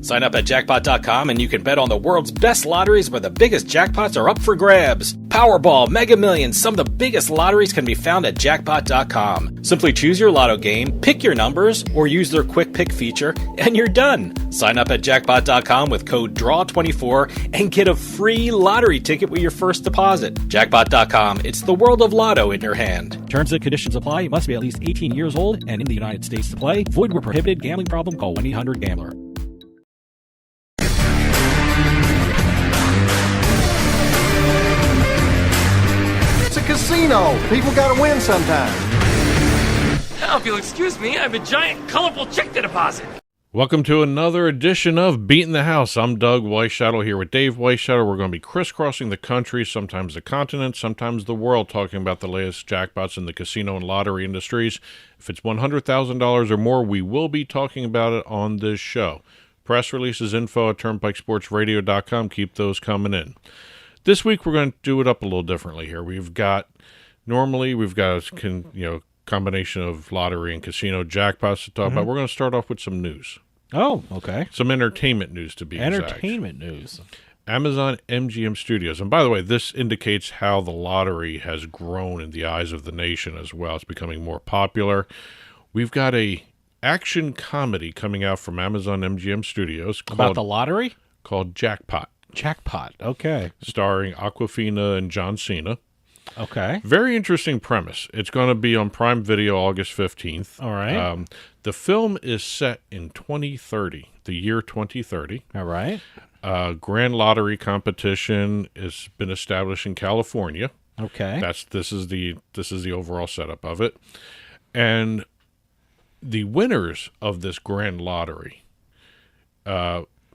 Sign up at jackpot.com and you can bet on the world's best lotteries where the biggest jackpots are up for grabs. Powerball, Mega Millions, some of the biggest lotteries can be found at jackpot.com. Simply choose your lotto game, pick your numbers, or use their quick pick feature, and you're done. Sign up at jackpot.com with code DRAW24 and get a free lottery ticket with your first deposit. Jackpot.com, it's the world of lotto in your hand. Terms and conditions apply. You must be at least 18 years old and in the United States to play. Void where prohibited. Gambling problem? Call 1-800-GAMBLER. It's a casino. People gotta win sometime. Now, if you'll excuse me, I have a giant, colorful check to deposit. Welcome to another edition of Beatin the House. I'm Doug Weisshaddle here with Dave Weisshaddle. We're going to be crisscrossing the country, sometimes the continent, sometimes the world, talking about the latest jackpots in the casino and lottery industries. If it's $100,000 or more, we will be talking about it on this show. Press releases, info at turnpikesportsradio.com. Keep those coming in. This week, we're going to do it up a little differently here. Normally we've got a combination of lottery and casino jackpots to talk about. We're going to start off with some news. Oh, okay. Some entertainment news, to be exact. Entertainment news. Amazon MGM Studios. And by the way, this indicates how the lottery has grown in the eyes of the nation as well. It's becoming more popular. We've got a action comedy coming out from Amazon MGM Studios. About the lottery? Called Jackpot. Jackpot, okay. Starring Awkwafina and John Cena. Okay. Very interesting premise. It's going to be on Prime Video August 15th. All right. The film is set in 2030, the year 2030. All right. Grand lottery competition has been established in California. Okay. This is the overall setup of it. And the winners of this grand lottery,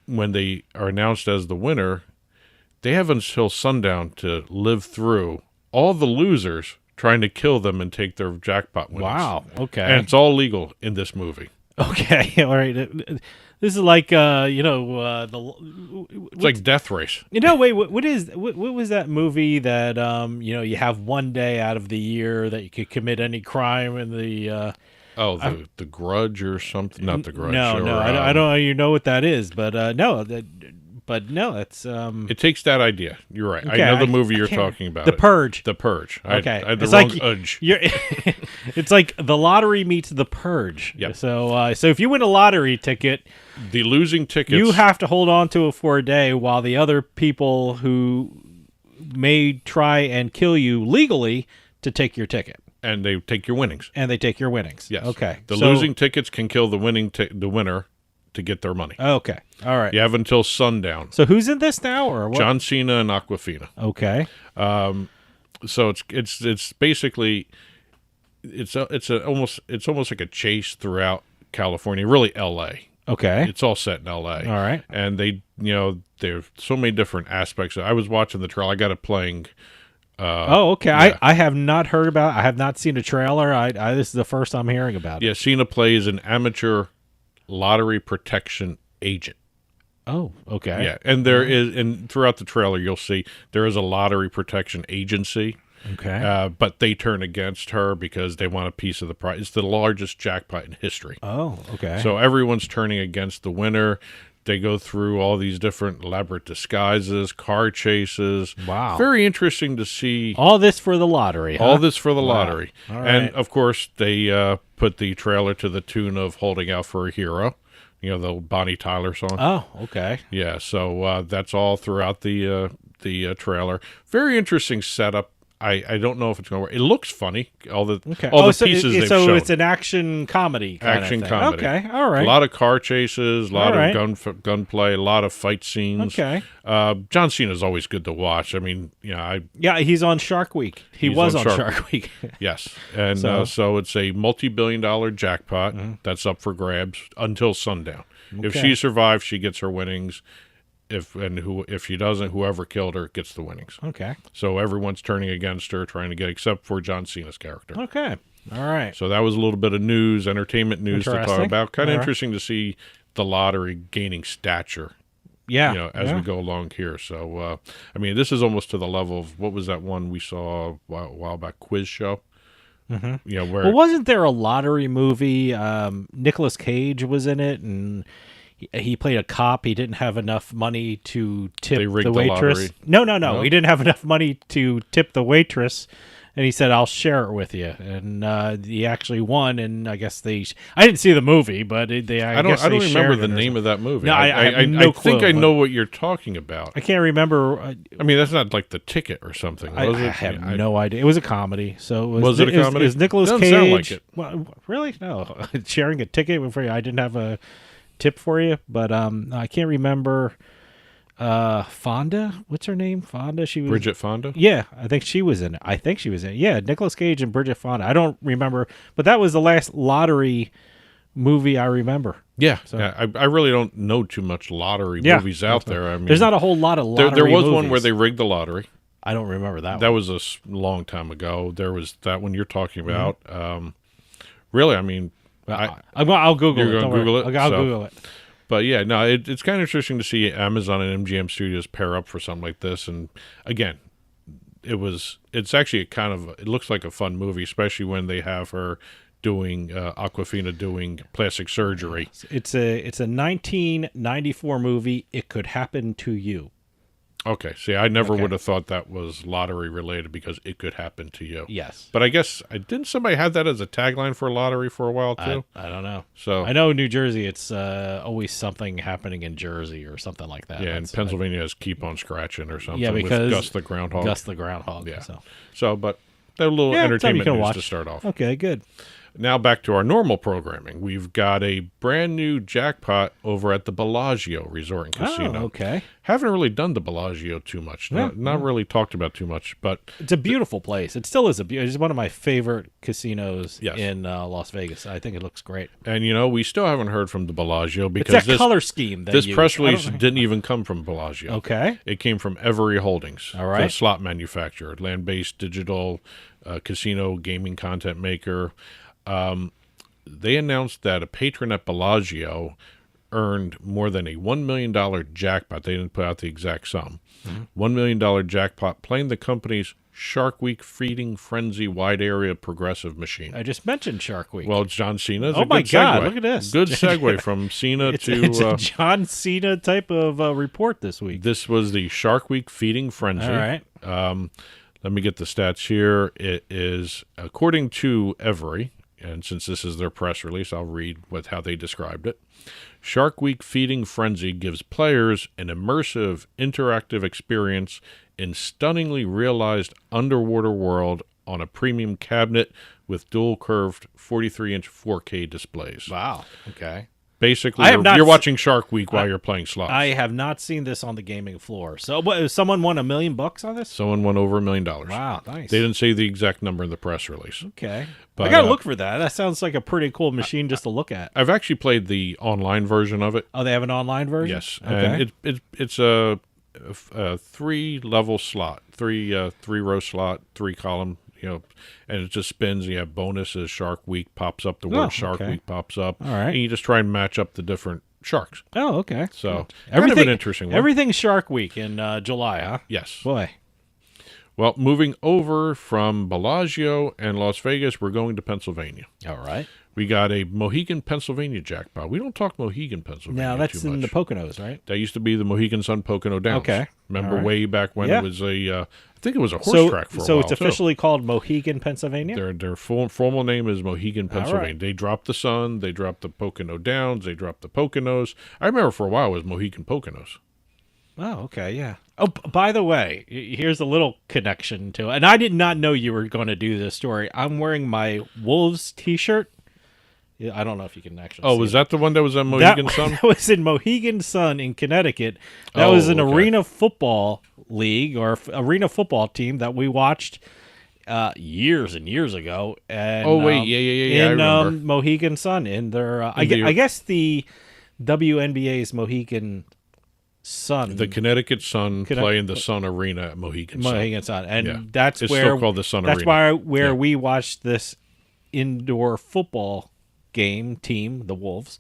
when they are announced as the winner, they have until sundown to live through all the losers trying to kill them and take their jackpot winnings. Wow. Okay. And it's all legal in this movie. Okay. All right. This is like it's like Death Race. Wait. What was that movie that you have one day out of the year that you could commit any crime in the the Grudge or something? Not the Grudge. No. I don't know what that is, but no. No, it's It takes that idea. You're right. Okay, I know the movie you're talking about. The Purge. The Purge. Okay. I had the It's wrong like udge. It's like the lottery meets the Purge. Yep. So if you win a lottery ticket, the losing tickets, you have to hold on to it for a day while the other people who may try and kill you legally to take your ticket. And they take your winnings. Yes. Okay. The losing tickets can kill the winner to get their money. Okay. All right. You have until sundown. So who's in this now, or what? John Cena and Awkwafina. Okay. So it's basically it's almost like a chase throughout California, really L.A. Okay. It's all set in L.A. All right. And there's so many different aspects. I was watching the trailer. I got it playing. Okay. Yeah. I have not heard about it. I have not seen a trailer. This is the first I'm hearing about it. Yeah, Cena plays an amateur lottery protection agent. Oh, okay. Yeah, and there is, and throughout the trailer, you'll see there is a lottery protection agency. Okay. But they turn against her because they want a piece of the prize. It's the largest jackpot in history. Oh, okay. So everyone's turning against the winner. They go through all these different elaborate disguises, car chases. Wow. Very interesting to see. All this for the lottery, huh? All this for the lottery. All right. And, of course, they put the trailer to the tune of Holding Out for a Hero, the old Bonnie Tyler song. Oh, okay. Yeah, so that's all throughout the trailer. Very interesting setup. I don't know if it's going to work. It looks funny. All the pieces they've shown. So it's an action comedy kind action of thing. comedy. Okay, all right. A lot of car chases, a lot All of gunplay, a lot of fight scenes. Okay. John Cena's always good to watch. I mean, he's on Shark Week. He was on Shark Week. Yes, and so it's a multi-billion-dollar jackpot that's up for grabs until sundown. Okay. If she survives, she gets her winnings. If she doesn't, whoever killed her gets the winnings. Okay. So everyone's turning against her, trying to get, except for John Cena's character. Okay. All right. So that was a little bit of news, entertainment news to talk about. Kind of interesting to see the lottery gaining stature. Yeah. As we go along here. So, this is almost to the level of, what was that one we saw a while back, Quiz Show? Mm-hmm. Wasn't there a lottery movie? Nicolas Cage was in it, and he played a cop. He didn't have enough money to tip They rigged the the waitress. lottery. No. He didn't have enough money to tip the waitress, and he said, "I'll share it with you." And he actually won. And I guess I didn't see the movie, but I don't remember the name of that movie. No, I have no I think clue, I but- know what you're talking about. I can't remember. I mean, that's not like The Ticket or something, was I it? have no idea. It was a comedy. So Was it a comedy? Is Nicolas Doesn't Cage? sound like it. Well, really? No. Sharing a ticket for you. I didn't have a tip for you, but I can't remember. Fonda, what's her name? Fonda. She was Bridget Fonda? Yeah, I think she was in it. Yeah, Nicolas Cage and Bridget Fonda. I don't remember, but that was the last lottery movie I remember. Yeah. So- Yeah, I really don't know too much lottery Yeah, movies out there. I mean, There's not a whole lot of lottery there was one movies. where they rigged the lottery. I don't remember that That one. was a long time ago. There was that one you're talking Mm-hmm. about. Really, I mean, I'll Google You're it. gonna Don't worry. Google it? I'll So- Google it. but yeah, no, it's kind of interesting to see Amazon and MGM Studios pair up for something like this. And again, it's actually it looks like a fun movie, especially when they have her doing Aquafina doing plastic surgery. It's a 1994 movie. It Could Happen to You. Okay, see, I never Okay. would have thought that was lottery related because it could happen to you. Yes. But I guess didn't somebody have that as a tagline for a lottery for a while too? I don't know. So I know New Jersey, it's always something happening in Jersey or something like that. yeah, and That's- Pennsylvania has Keep on Scratching or something. Yeah, because with Gus the Groundhog. Gus the Groundhog. Yeah. So. But they're a little Yeah, something you entertainment can news watch. to start off. Okay, good. Now back to our normal programming. We've got a brand new jackpot over at the Bellagio Resort and Casino. Oh, okay. Haven't really done the Bellagio too much. Not really talked about too much, but It's a beautiful place. It still is it's one of my favorite casinos Yes. in Las Vegas. I think it looks great. and we still haven't heard from the Bellagio It's because that color scheme. That this you- press I don't release know. didn't even come from Bellagio. Okay. It came from Every Holdings, All right. the slot manufacturer, land-based digital casino gaming content maker. They announced that a patron at Bellagio earned more than a $1 million jackpot. They didn't put out the exact sum. $1 million jackpot playing the company's Shark Week Feeding Frenzy wide area progressive machine. I just mentioned Shark Week. Well, it's John Cena's. Oh a my good God, segue. look at this. Good segue from Cena it's to a John Cena type of report this week. this was the Shark Week Feeding Frenzy. All right. Let me get the stats here. It is, according to Every, and since this is their press release, I'll read how they described it. Shark Week Feeding Frenzy gives players an immersive, interactive experience in stunningly realized underwater world on a premium cabinet with dual-curved 43-inch 4K displays. Wow. Okay. Basically, I have not you're se- watching Shark Week while you're playing slots. I have not seen this on the gaming floor. So, what, someone won $1 million on this? Someone won over $1 million. Wow, nice. They didn't say the exact number in the press release. Okay. But, I got to look for that. That sounds like a pretty cool machine just to look at. I've actually played the online version of it. Oh, they have an online version? Yes, Okay. and it's a 3-level slot, three row slot, 3-column. And it just spins. You have bonuses. Shark Week pops up. The word Shark okay. Week pops up. All right. And you just try and match up the different sharks. Oh, okay. So Everything, kind of an interesting one. Everything's Shark Week in July, huh? Yes. Boy. Well, moving over from Bellagio and Las Vegas, we're going to Pennsylvania. All right. We got a Mohegan, Pennsylvania jackpot. We don't talk Mohegan, Pennsylvania. Now, that's too in the much. Poconos, right? That used to be the Mohegan Sun Pocono Downs. Okay. Remember All right. way back when Yeah. it was I think it was a horse track for a while. So it's too. officially called Mohegan, Pennsylvania? Their formal name is Mohegan, Pennsylvania. right. They dropped the Sun, they dropped the Pocono Downs, they dropped the Poconos. I remember for a while it was Mohegan Poconos. Oh, okay, yeah. Oh, by the way, here's a little connection to it. And I did not know you were going to do this story. I'm wearing my Wolves t-shirt. Yeah, I don't know if you can actually Oh, see was it. that the one that was on Mohegan Sun? That was in Mohegan Sun in Connecticut. That Oh, was an okay. arena football league or arena football team that we watched years and years ago. And, Oh, wait, yeah, I in remember. Mohegan Sun. In their, I the- guess the WNBA's Mohegan Sun. The Connecticut Sun play in the Sun Arena at Mohegan Sun. Mohegan Sun. And Yeah. that's It's where still called the Sun that's Arena. where Yeah. we watched this indoor football team, the Wolves,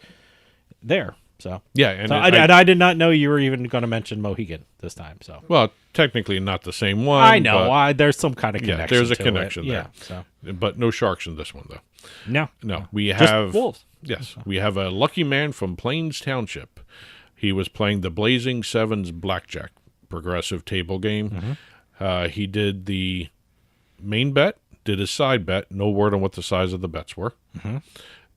there. So Yeah, and so it- and I did not know you were even going to mention Mohegan this time. So well, technically not the same one. I know but- there's some kind of connection. there's a to connection it. there. Yeah. So But no sharks in this one, though. No. We Just have wolves. Yes, we have a lucky man from Plains Township. He was playing the Blazing Sevens Blackjack progressive table game. He did the main bet, did his side bet. No word on what the size of the bets were.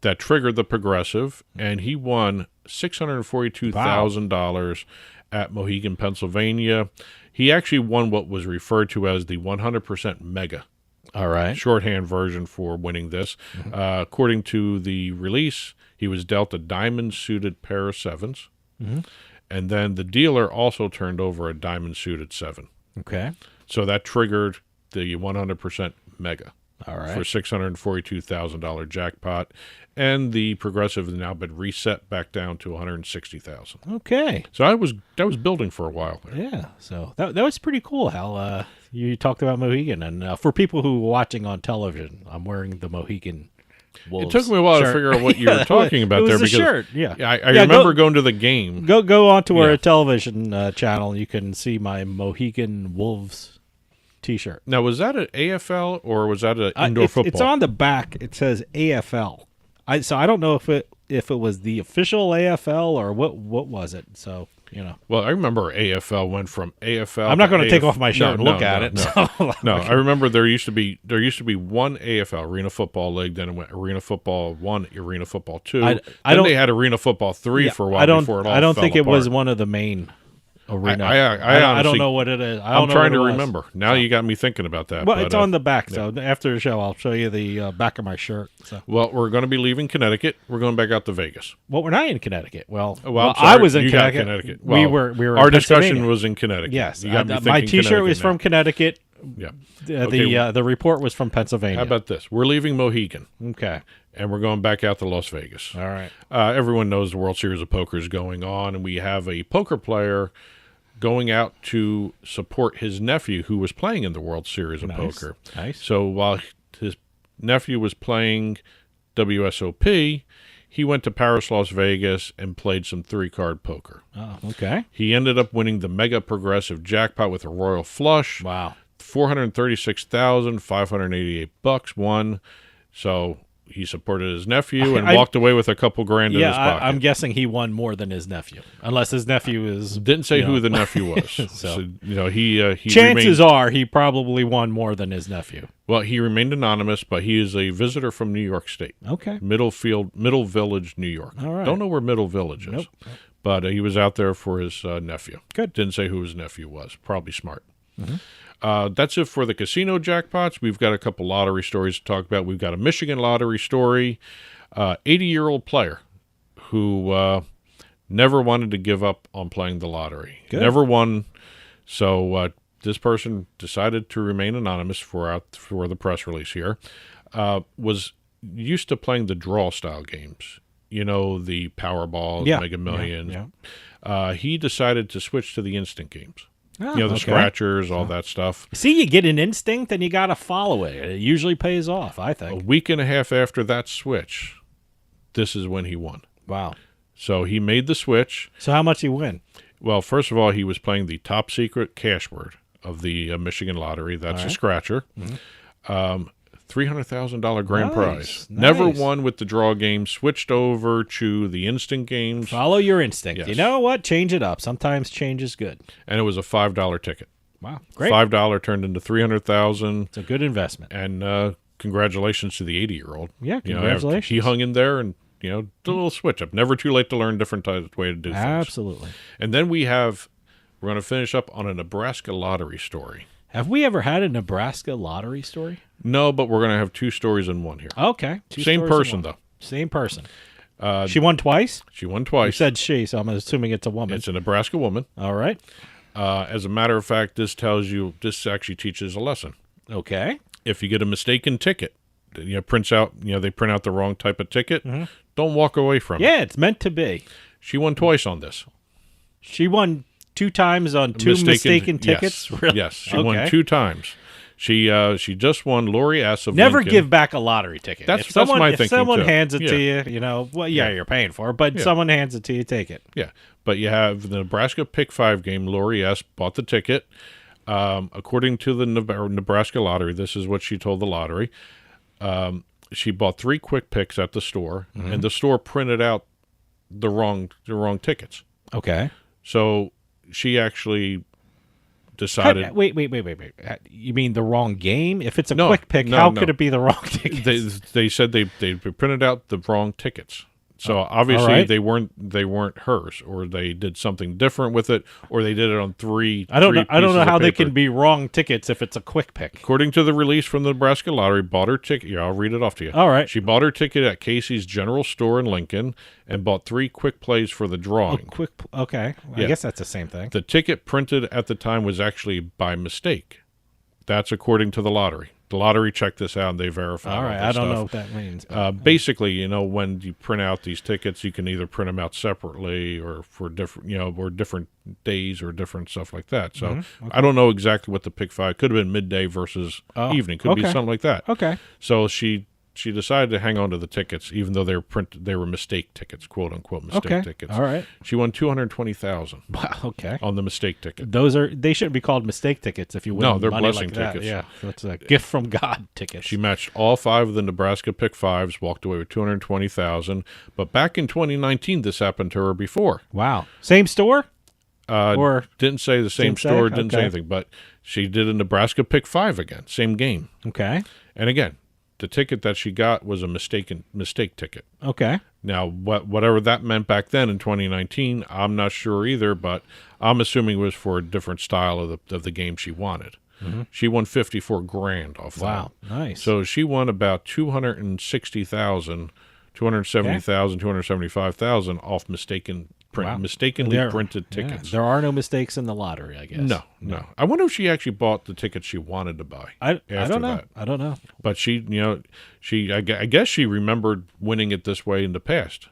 That triggered the progressive, and he won $642,000 at Mohegan, Pennsylvania. He actually won what was referred to as the 100% mega. All right. Shorthand version for winning this. According to the release, he was dealt a diamond-suited pair of sevens. And then the dealer also turned over a diamond-suited seven. Okay. So that triggered the 100% mega. All right. For $642,000 jackpot. And the progressive has now been reset back down to $160,000. Okay. So I was building for a while there. Yeah. So that was pretty cool how you talked about Mohegan. And for people who are watching on television, I'm wearing the Mohegan Wolves It took me a while shirt. to figure out what you were talking about it was there. a Because shirt. Yeah. I remember going to the game. Go onto our Yeah. television channel. You can see my Mohegan Wolves T-shirt. Now, was that an AFL or was that an indoor football? It's on the back. It says AFL. So I don't know if it was the official AFL or what was it. So Well, I remember AFL went from AFL. I'm not going to take AF off my shirt and look at it. No, so- no. I remember there used to be one AFL, Arena Football League. Then it went Arena Football 1, Arena Football 2. I then don't- they had Arena Football 3 for a while before it all I don't fell think it was apart. one of the main arena. I don't honestly- know what it is. I'm trying to remember. Now you got me thinking about that. Well, but, it's on the back. So after the show, I'll show you the back of my shirt. So. Well, we're going to be leaving Connecticut. We're going back out to Vegas. Well, we're not in Connecticut. Well, I'm I sorry. was in You got Connecticut. Well, we were. Our in discussion Pennsylvania. was in Connecticut. Yes, You got me my thinking T-shirt was Connecticut from now. Connecticut. Yeah. The report was from Pennsylvania. How about this? We're leaving Mohegan. Okay. And we're going back out to Las Vegas. All right. Everyone knows the World Series of Poker is going on, and we have a poker player going out to support his nephew who was playing in the World Series of Poker. Nice. So while his nephew was playing WSOP, he went to Paris, Las Vegas, and played some 3-card poker. Oh, okay. He ended up winning the mega progressive jackpot with a royal flush. Wow. $436,588 won. So he supported his nephew and I- walked away with a couple grand in his Yeah, pocket. I'm guessing he won more than his nephew, unless his nephew is. Didn't say who the nephew was. So- he Chances remained, are he probably won more than his nephew. well, he remained anonymous, but he is a visitor from New York State, Okay. Middle Village, New York. All right. Don't know where Middle Village is, Nope. but he was out there for his nephew. Good. Didn't say who his nephew was. Probably smart. That's it for the casino jackpots. We've got a couple lottery stories to talk about. We've got a Michigan lottery story. 80-year-old player who never wanted to give up on playing the lottery. Good. Never won. So this person decided to remain anonymous for the press release here. Was used to playing the draw style games. You know, the Powerball, Yeah. Mega Millions. Yeah. He decided to switch to the instant games. Oh, The okay. scratchers, all that stuff. See, you get an instinct and you got to follow it. It usually pays off, I A think. week and a half after that switch, this is when he won. Wow. So he made the switch. So how much you win? Well, first of all, he was playing the top secret cash word of the Michigan lottery. That's a scratcher. $300,000 grand Nice, prize. nice. Never won with the draw game. Switched over to the instant games, Follow your instinct. Yes. You know what? Change it up. Sometimes change is good. and it was a $5 ticket. Wow. Great. $5 turned into $300,000. It's a good investment. And congratulations to the 80-year-old. Yeah, You know, congratulations. he hung in there and, did a little switch up. Never too late to learn different way to do things. Absolutely. And then we're going to finish up on a Nebraska lottery story. Have we ever had a Nebraska lottery story? No, but we're going to have two stories in one here. Okay. Same person, though. Same person. She won twice? She won You twice. said she, so I'm assuming it's a woman. It's a Nebraska woman. All right. As a matter of fact, this actually teaches a lesson. Okay. If you get a mistaken ticket, they print out the wrong type of ticket, don't walk away from it. Yeah, it's meant to be. She won twice on this. She won 2 times on 2 mistaken tickets? Yes. Really? Yes, she won Okay. 2 times. She just won Lori S. of Never Lincoln. give back a lottery ticket. That's if my thinking, If someone too. hands it Yeah. to you, you're paying for it, but Yeah. someone hands it to you, take it. Yeah, but you have the Nebraska Pick 5 game. Lori S. bought the ticket. According to the Nebraska lottery, this is what she told the lottery. she bought 3 quick picks at the store, and the store printed out the wrong tickets. Okay. So she actually decided. Wait. You mean the wrong game? If it's a No, quick pick, no, how no. could it be the wrong ticket? They said they printed out the wrong tickets. So obviously right. they weren't hers, or they did something different with it, or they did it on three. I don't know pieces of how they paper. can be wrong tickets if it's a quick pick. According to the release from the Nebraska Lottery, bought her ticket. Yeah, I'll read it off to you. All right. She bought her ticket at Casey's General Store in Lincoln and bought 3 quick plays for the drawing. Okay. Yeah. I guess that's the same thing. The ticket printed at the time was actually by mistake. That's according to the lottery. The lottery checked this out and they verified. All right. this I don't stuff. know what that means. but- Basically, when you print out these tickets, you can either print them out separately or for different, or different days or different stuff like that. So I don't know exactly what the pick 5 could have been, midday versus evening. Could be okay. something like that. Okay. So she decided to hang on to the tickets, even though they were mistake tickets, quote unquote mistake Okay. tickets. All right. She won $220,000 Wow. Okay. on the mistake ticket. They shouldn't be called mistake tickets if you win No, they're money blessing like that. tickets. Yeah. So it's a gift from God tickets. She matched all 5 of the Nebraska pick 5s, walked away with $220,000. But back in 2019, this happened to her before. Wow. Same store? Or Didn't say the same Didn't say? store, didn't say Okay. anything, but she did a Nebraska pick 5 again, same game. okay. And again, the ticket that she got was a mistake ticket. Okay. Now, whatever that meant back then in 2019, I'm not sure either, but I'm assuming it was for a different style of the game she wanted. She won $54,000 off that. Wow. Nice. So she won about $260,000, $270,000, $275,000 off Wow. mistakenly printed Yeah, tickets. there are no mistakes in the lottery, I guess. No. I wonder if she actually bought the tickets she wanted to buy. I after don't know. that. I don't know. But I guess she remembered winning it this way in the past.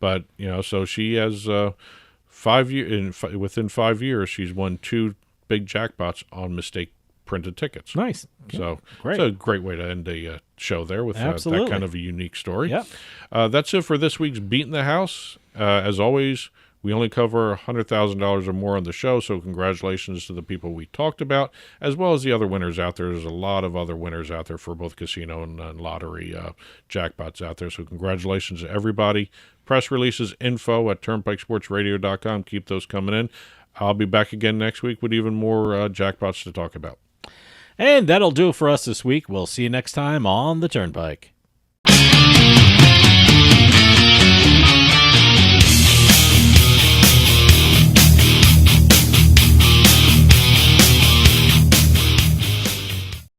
But so she has 5 years. Within 5 years, she's won 2 big jackpots on mistake printed tickets. Nice. So Great. it's a great way to end a show there with that Absolutely. kind of a unique story. Yep. That's it for this week's Beatin the House. As always, we only cover $100,000 or more on the show, so congratulations to the people we talked about, as well as the other winners out there. There's a lot of other winners out there for both casino and lottery jackpots out there, so congratulations to everybody. Press releases, info at turnpikesportsradio.com. Keep those coming in. I'll be back again next week with even more jackpots to talk about. And that'll do it for us this week. We'll see you next time on the Turnpike.